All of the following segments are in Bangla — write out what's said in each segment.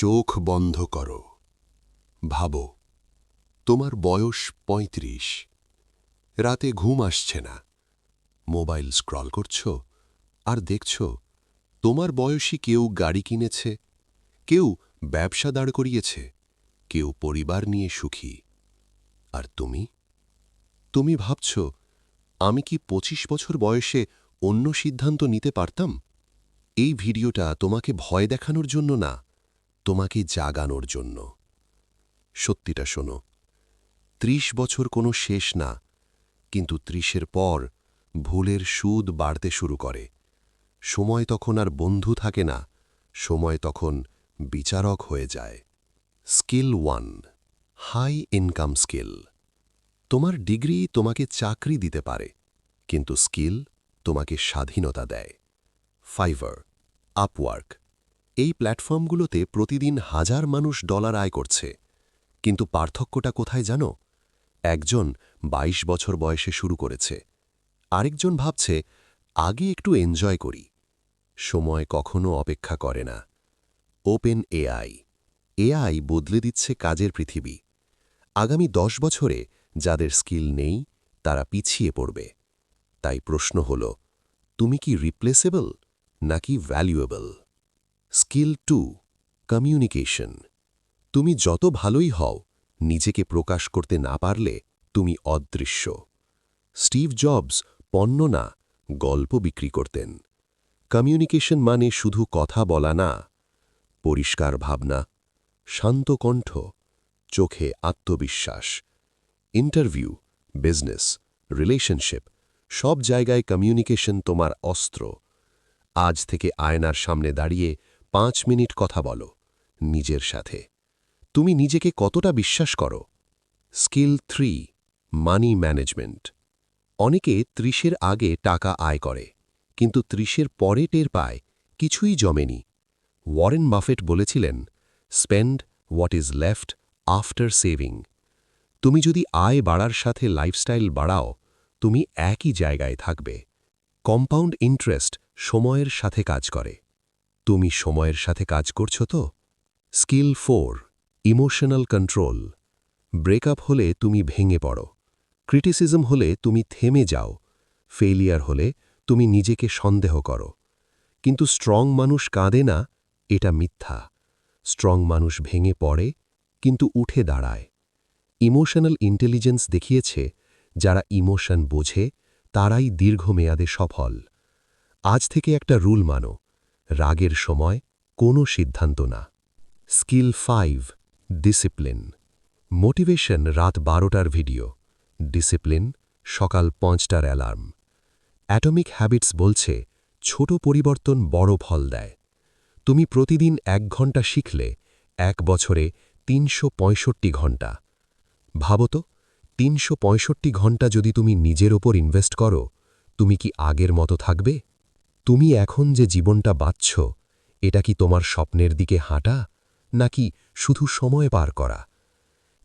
চোখ বন্ধ করো। ভাবো, তোমার বয়স ৩৫। রাতে ঘুম আসছে না। মোবাইল স্ক্রল করছ আর দেখছ তোমার বয়সী কেউ গাড়ি কিনেছে, কেউ ব্যবসা দাঁড় করিয়েছে, কেউ পরিবার নিয়ে সুখী। আর তুমি ভাবছ, আমি কি ২৫ বছর বয়সে অন্য সিদ্ধান্ত নিতে পারতাম? এই ভিডিওটা তোমাকে ভয় দেখানোর জন্য না, তোমাকে জাগানোর জন্য। সত্যিটা শোনো, ৩০ বছর কোনো শেষ না, কিন্তু ৩০-এর পর ভুলের সুদ বাড়তে শুরু করে। সময় তখন আর বন্ধু থাকে না, সময় তখন বিচারক হয়ে যায়। Skill 1, high income skill. তোমার ডিগ্রি তোমাকে চাকরি দিতে পারে, কিন্তু স্কিল তোমাকে স্বাধীনতা দেয়। ফাইভার, আপওয়ার্ক, এই প্ল্যাটফর্মগুলোতে প্রতিদিন হাজার মানুষ ডলার আয় করছে, কিন্তু পার্থক্যটা কোথায় জানো? একজন ২২ বছর বয়সে শুরু করেছে, আরেকজন ভাবছে আগে একটু এনজয় করি। সময় কখনো অপেক্ষা করে না। ওপেন এআই বদলে দিচ্ছে কাজের পৃথিবী। আগামী ১০ বছরে যাদের স্কিল নেই তারা পিছিয়ে পড়বে। তাই প্রশ্ন হল, তুমি কি রিপ্লেসেবল নাকি ভ্যালুয়েবল? Skill 2, communication. তুমি যত ভালোই হও, নিজেকে প্রকাশ করতে না পারলে তুমি অদৃশ্য। স্টিভ জবস পণ্য না, গল্প বিক্রি করতেন। কমিউনিকেশন মানে শুধু কথা বলা না, পরিষ্কার ভাবনা, শান্ত কণ্ঠ, চোখে আত্মবিশ্বাস। ইন্টারভিউ, বিজনেস, রিলেশনশিপ, সব জায়গায় কমিউনিকেশন তোমার অস্ত্র। আজ থেকে আয়নার সামনে দাঁড়িয়ে ৫ মিনিট কথা বলো নিজের সাথে। তুমি নিজেকে কতটা বিশ্বাস করো? Skill 3, money management. অনেকে ৩০-এর আগে টাকা আয় করে, কিন্তু ৩০-এর পরে টের পায় কিছুই জমেনি। ওয়ারেন বাফেট বলেছিলেন, spend what is left after saving. তুমি যদি আয় বাড়ার সাথে লাইফস্টাইল বাড়াও, তুমি একই জায়গায় থাকবে। কম্পাউন্ড ইন্টারেস্ট সময়ের সাথে কাজ করে। তুমি সময়ের সাথে কাজ করছো তো? Skill 4, emotional control. ব্রেকআপ হলে তুমি ভেঙে পড়ো, ক্রিটিসিজম হলে তুমি থেমে যাও, ফেলিয়ার হলে তুমি নিজেকে সন্দেহ করো। কিন্তু স্ট্রং মানুষ কাঁদে না, এটা মিথ্যা। স্ট্রং মানুষ ভেঙে পড়ে, কিন্তু উঠে দাঁড়ায়। ইমোশনাল ইন্টেলিজেন্স দেখিয়েছে, যারা ইমোশন বোঝে তারাই দীর্ঘমেয়াদে সফল। আজ থেকে একটা রুল মানো, রাগের সময় কোনো সিদ্ধান্ত না। Skill 5, discipline. মোটিভেশন রাত ১২টার ভিডিও, ডিসিপ্লিন সকাল ৫টার অ্যালার্ম। অ্যাটমিক হ্যাবিটস বলছে, ছোট পরিবর্তন বড় ফল দেয়। তুমি প্রতিদিন ১ ঘন্টা শিখলে ১ বছরে ৩৬৫ ঘন্টা। ভাবো তো, ৩৬৫ ঘন্টা যদি তুমি নিজের ওপর ইনভেস্ট করো, তুমি কি আগের মতো থাকবে? তুমি এখন যে জীবনটা বাঁচছ, এটা কি তোমার স্বপ্নের দিকে হাঁটা, নাকি শুধু সময় পার করা?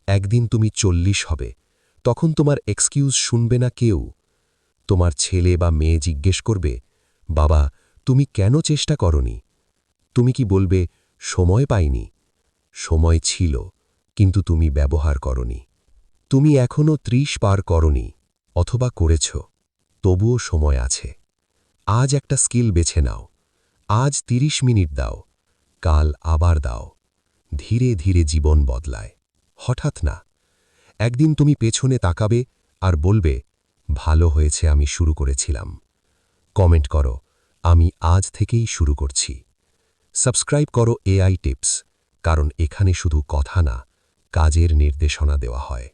একদিন তুমি ৪০ হবে, তখন তোমার এক্সকিউজ শুনবে না কেউ। তোমার ছেলে বা মেয়ে জিজ্ঞেস করবে, বাবা তুমি কেন চেষ্টা করনি? তুমি কি বলবে, সময় পাইনি? সময় ছিল, কিন্তু তুমি ব্যবহার করনি। তুমি এখনও ৩০ পার করনি, অথবা করেছ, তবুও সময় আছে। আজ একটা স্কিল বেছে নাও। আজ ৩০ মিনিট দাও, কাল আবার দাও। ধীরে ধীরে জীবন বদলায়, হঠাৎ না। একদিন তুমি পেছনে তাকাবে আর বলবে, ভালো হয়েছে আমি শুরু করেছিলাম। কমেন্ট করো, আমি আজ থেকেই শুরু করছি। সাবস্ক্রাইব করো এআই টিপস, কারণ এখানে শুধু কথা না, কাজের নির্দেশনা দেওয়া হয়।